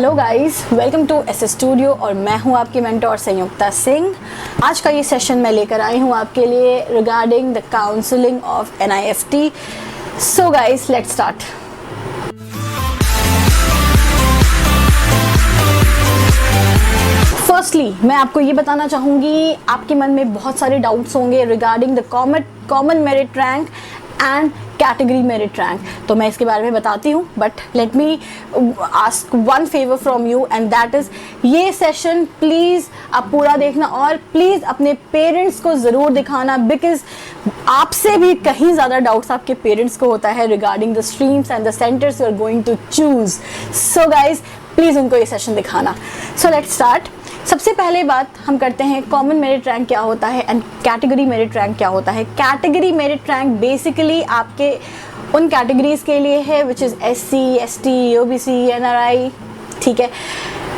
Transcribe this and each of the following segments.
Hello guys, welcome to S studio और मैं हूं आपकी मेंटोर संयुक्ता सिंह। आज का ये सेशन मैं लेकर आई हूं आपके लिए regarding the counselling of NIFT। So guys, let's start. Firstly मैं आपको ये बताना चाहूँगी, आपके मन में बहुत सारे डाउट्स होंगे regarding the common merit rank and category merit rank. तो मैं इसके बारे में बताती हूँ, but let me ask one favour from you and that is ये सेशन प्लीज़ आप पूरा देखना और प्लीज़ अपने पेरेंट्स को ज़रूर दिखाना, बिकॉज आपसे भी कहीं ज़्यादा डाउट्स आपके पेरेंट्स को होता है regarding the streams and the centres you are going to choose. So guys, please उनको ये सेशन दिखाना। So let's start. सबसे पहले बात हम करते हैं कॉमन मेरिट रैंक क्या होता है एंड कैटेगरी मेरिट रैंक क्या होता है। कैटेगरी मेरिट रैंक बेसिकली आपके उन कैटेगरीज के लिए है which is SC, ST, OBC, NRI, ठीक है।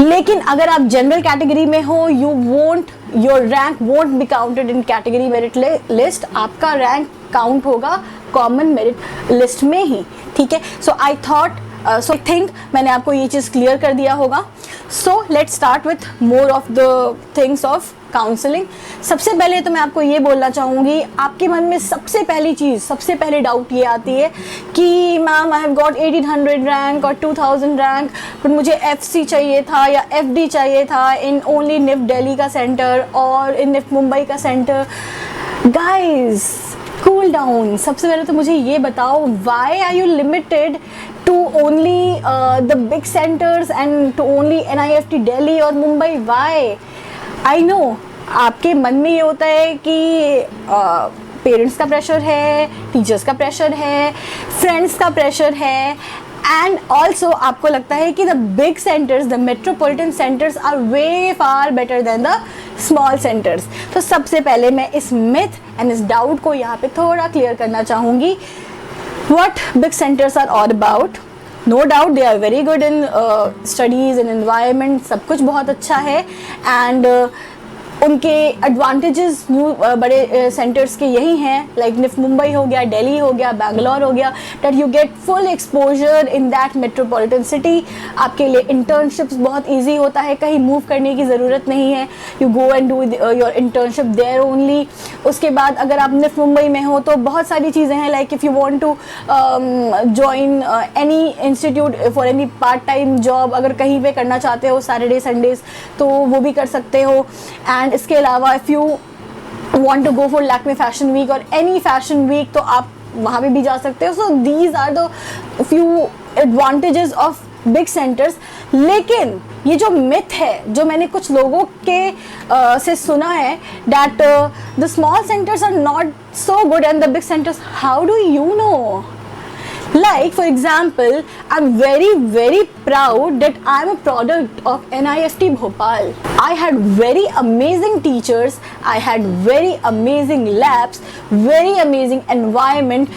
लेकिन अगर आप जनरल कैटेगरी में हो, your rank won't be counted in category merit list. आपका रैंक काउंट होगा कॉमन मेरिट लिस्ट में ही, ठीक है। सो आई थिंक मैंने आपको ये चीज़ क्लियर कर दिया होगा। सो let's start with more of the things of counselling. सबसे पहले तो मैं आपको ये बोलना चाहूँगी, आपके मन में सबसे पहले डाउट ये आती है कि ma'am I have got 1800 rank और 2000 रैंक, बट मुझे FC चाहिए था या FD चाहिए था इन ओनली NIFT दिल्ली का सेंटर और इन NIFT मुंबई का सेंटर। Guys, cool down. सबसे पहले तो मुझे ये बताओ, why are you limited to only the big centers and to only NIFT Delhi और मुंबई? Why? I know आपके मन में ये होता है कि पेरेंट्स का प्रेशर है, टीचर्स का प्रेशर है, फ्रेंड्स का प्रेशर है, एंड ऑल्सो आपको लगता है कि the big centres, the metropolitan centres are way far better than the small centres. तो सबसे पहले मैं इस मिथ एंड इस डाउट को यहाँ पे थोड़ा क्लियर करना चाहूँगी। What big centers are all about? No doubt they are very good in studies and environment, सब कुछ बहुत अच्छा है, and उनके एडवांटेजेस बड़े सेंटर्स के यही हैं, लाइक NIFT मुंबई हो गया, दिल्ली हो गया, बैंगलोर हो गया, that you get full exposure in that metropolitan city. आपके लिए इंटर्नशिप्स बहुत इजी होता है, कहीं मूव करने की ज़रूरत नहीं है, you go and do your internship there only. उसके बाद अगर आप NIFT मुंबई में हो तो बहुत सारी चीज़ें हैं, like if you want to join any institute for any part time job, अगर कहीं पे करना चाहते हो सैटरडे संडेज तो वो भी कर सकते हो। एंड इसके अलावा if you want to go for Lakme fashion week और एनी फैशन वीक तो आप वहाँ पे भी जा सकते हो। So these are the few advantages of big centres. लेकिन ये जो मिथ है, जो मैंने कुछ लोगों के से सुना है, that the small centres are not so good and the big centres, how do you know? Like for example, I'm very proud that I'm a product of NIFT Bhopal. I had very amazing teachers, I had very amazing labs, very amazing environment.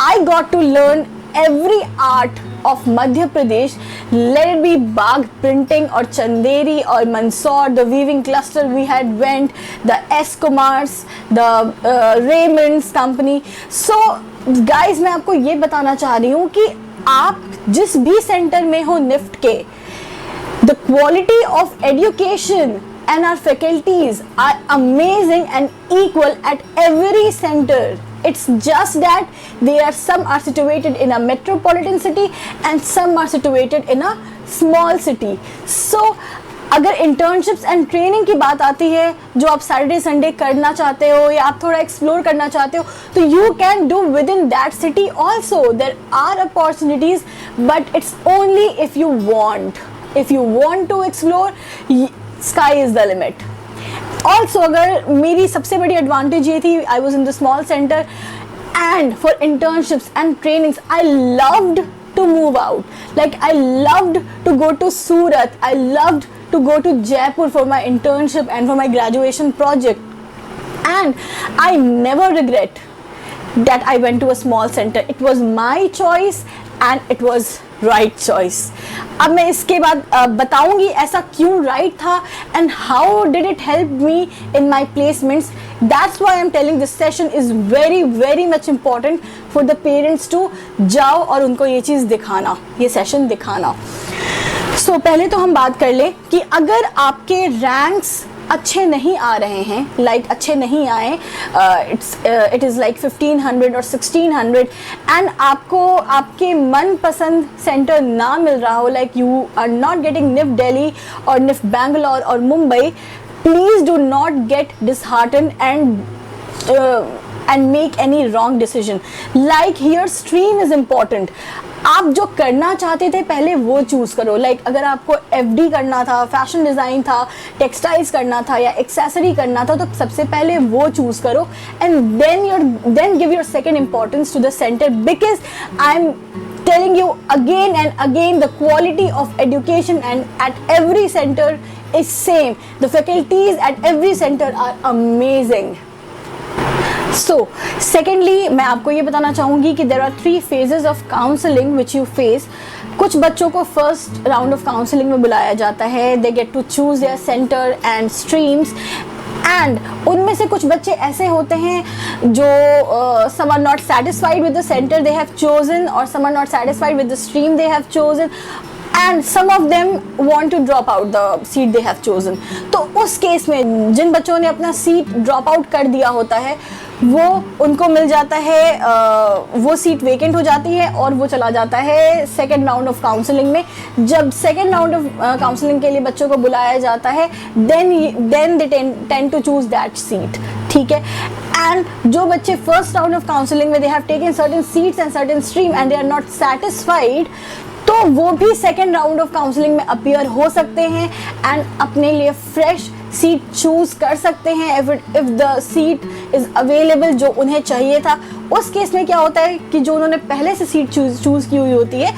I got to learn every art of Madhya Pradesh, let it be Bagh printing or Chanderi or Mandsaur, the weaving cluster we had went, the S Kumars, the Raymond's company. So guys, मैं आपको ये बताना चाह रही हूँ कि आप जिस भी सेंटर में हो NIFT के, the quality of education and our faculties are amazing and equal at every centre. It's just that some are situated in a metropolitan city and some are situated in a small city. So अगर internships and training की बात आती है, जो आप Saturday Sunday करना चाहते हो या आप थोड़ा एक्सप्लोर करना चाहते हो, तो you can do within that city also. There are opportunities, but it's only if you want to explore, sky is the limit. Also अगर मेरी सबसे बड़ी एडवांटेज ये थी, I was in the small centre and for internships and trainings I loved to move out. Like I loved to go to Surat, I loved to go to Jaipur for my internship and for my graduation project, and I never regret that I went to a small center. It was my choice and it was right choice. अब मैं इसके बाद बताऊंगी ऐसा क्यों right था and how did it help me in my placements. That's why I'm telling this session is very much important for the parents to जाओ और उनको ये चीज़ दिखाना, ये सेशन दिखाना. सो पहले तो हम बात कर लें कि अगर आपके रैंक्स अच्छे नहीं आ रहे हैं, लाइक अच्छे नहीं आए, इट इज़ लाइक 1500 और 1600 एंड आपको आपके मनपसंद सेंटर ना मिल रहा हो, like you are not getting NIFT Delhi और निफ्ट बैंगलोर और Mumbai, please do not get disheartened and make any wrong decision. Like here stream is important. आप जो करना चाहते थे पहले वो चूज़ करो. लाइक अगर आपको FD करना था, फैशन डिज़ाइन था, टेक्सटाइल्स करना था या एक्सेसरी करना था, तो सबसे पहले वो चूज़ करो and then give your second importance to the center, because I'm telling you again and again, the quality of education and at every center is same. The faculties at every center are amazing. So, secondly, मैं आपको ये बताना चाहूँगी कि there are 3 phases of counseling which you face. कुछ बच्चों को first round of counselling में बुलाया जाता है. They get to choose their center and streams. And उनमें से कुछ बच्चे ऐसे होते हैं जो some are not satisfied with the center they have chosen, or some are not satisfied with the stream they have chosen, and some of them want to drop out the seat they have chosen. तो उस case में जिन बच्चों ने अपना seat drop out कर दिया होता है, वो उनको मिल जाता है, वो सीट वेकेंट हो जाती है और वो चला जाता है सेकेंड राउंड ऑफ काउंसलिंग में. जब सेकेंड राउंड ऑफ काउंसलिंग के लिए बच्चों को बुलाया जाता है, then they tend to choose that seat. ठीक है. एंड जो बच्चे फर्स्ट राउंड ऑफ काउंसलिंग में they have taken certain seats and certain stream and they are not satisfied, तो वो भी सेकेंड राउंड ऑफ काउंसलिंग में अपीयर हो सकते हैं एंड अपने लिए फ्रेश सीट चूज कर सकते हैं if the seat is available जो उन्हें चाहिए था. उस केस में क्या होता है कि जो उन्होंने पहले से सीट चूज की हुई होती है,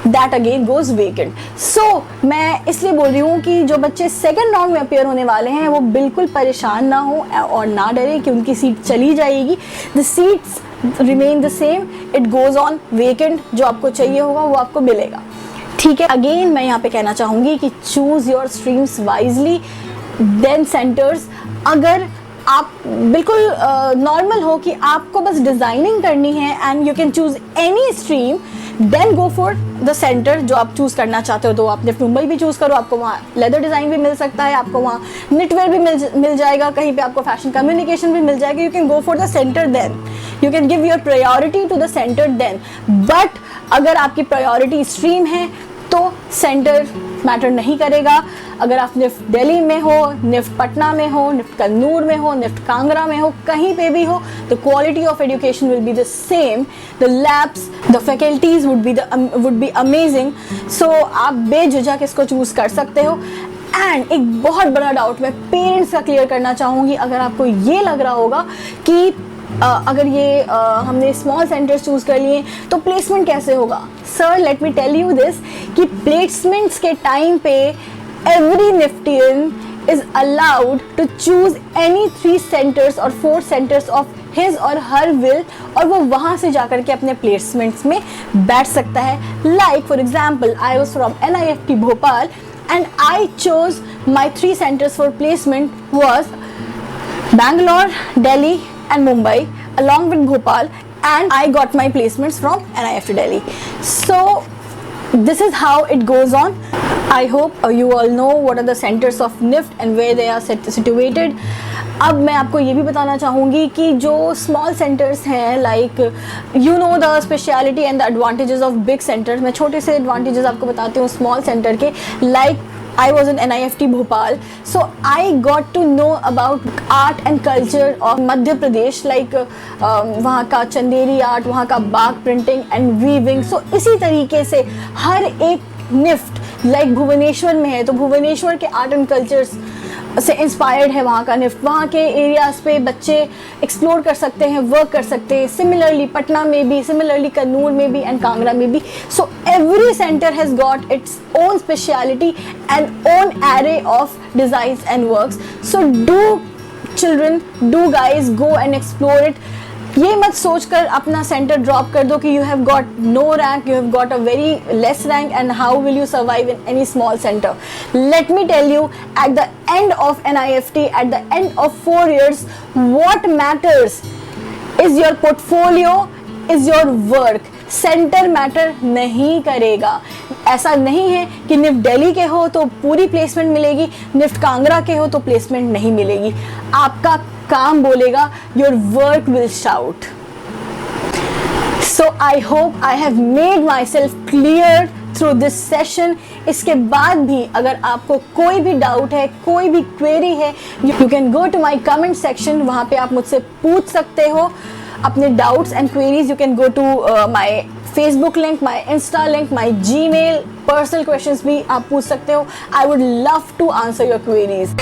दैट अगेन गोज वेकेंट. सो मैं इसलिए बोल रही हूँ कि जो बच्चे सेकेंड राउंड में अपीयर होने वाले हैं वो बिल्कुल परेशान ना हो और ना डरे कि उनकी सीट चली जाएगी. The seats remain the same, it goes on vacant. जो आपको चाहिए होगा वो आपको मिलेगा. ठीक है. अगेन मैं यहाँ पे कहना चाहूँगी कि choose your streams wisely then centres. अगर आप बिल्कुल नॉर्मल हो कि आपको बस डिज़ाइनिंग करनी है and you can choose any stream, then go for the centre जो आप चूज़ करना चाहते हो. तो आप निफ्ट मुंबई भी चूज़ करो, आपको वहाँ लेदर डिज़ाइन भी मिल सकता है, आपको वहाँ निटवेयर भी मिल जाएगा, कहीं पे आपको फैशन कम्युनिकेशन भी मिल जाएगा. You can go for the centre, then you can give your priority to the centre then. But अगर आपकी प्रायोरिटी स्ट्रीम है तो सेंटर मैटर नहीं करेगा. अगर आप निफ्ट दिल्ली में हो, निफ्ट पटना में हो, निफ्ट कन्नूर में हो, निफ्ट कांगड़ा में हो, कहीं पे भी हो, the quality of education will be the same. The labs, the faculties would be amazing. So आप बेझिझक इसको चूज़ कर सकते हो. एंड एक बहुत बड़ा डाउट मैं पेरेंट्स का क्लियर करना चाहूँगी. अगर आपको ये लग रहा होगा कि अगर ये हमने स्मॉल सेंटर्स चूज़ कर लिए तो प्लेसमेंट कैसे होगा, sir let me tell you this कि प्लेसमेंट्स के टाइम पे every NIFTian is allowed to choose any 3 centres और 4 सेंटर्स ऑफ हिज और हर विल, और वो वहाँ से जाकर के अपने प्लेसमेंट्स में बैठ सकता है. Like for example, I was from NIFT Bhopal and I chose my 3 centers for placement was Bangalore, Delhi and Mumbai along with Bhopal, and I got my placements from NIFT Delhi. So this is how it goes on. I hope you all know what are the centers of NIFT and where they are situated. अब मैं आपको ये भी बताना चाहूँगी कि जो small centres हैं, like you know the speciality and the advantages of big centres. मैं छोटे से एडवांटेजेस आपको बताती हूँ स्मॉल सेंटर के. Like I was in NIFT Bhopal, so I got to know about art and culture of Madhya Pradesh, like वहाँ का Chanderi art, वहाँ का बाग प्रिंटिंग एंड वीविंग. सो इसी तरीके से हर एक निफ्ट लाइक भुवनेश्वर में है तो भुवनेश्वर के आर्ट एंड कल्चर्स से इंस्पायर्ड है वहाँ का निफ्ट. वहाँ के एरियाज पे बच्चे एक्सप्लोर कर सकते हैं, वर्क कर सकते हैं. सिमिलरली पटना में भी, सिमिलरली कन्नूर में भी एंड कांगड़ा में भी. So every centre has got its own speciality and own array of designs and works. So do children, do guys go and explore it. ये मत सोचकर अपना सेंटर ड्रॉप कर दो कि you have got no rank, you have got a very less rank and how will you survive in any small centre. Let me tell you, at the end of NIFT, at the end of 4 years, what matters is your portfolio, is your work. Centre matter नहीं करेगा. ऐसा नहीं है कि NIFT Delhi के हो तो पूरी प्लेसमेंट मिलेगी, निफ्ट कांगड़ा के हो तो प्लेसमेंट नहीं मिलेगी। आपका काम बोलेगा, your work will shout. So I hope I have made my self clear through this session. इसके बाद भी अगर आपको कोई भी डाउट है, कोई भी क्वेरी है, you can go to my comment section, वहाँ पे आप मुझसे पूछ सकते हो अपने doubts and queries. You can go to my Facebook link, my insta link, my Gmail, personal questions भी आप पूछ सकते हो। I would love to answer your queries.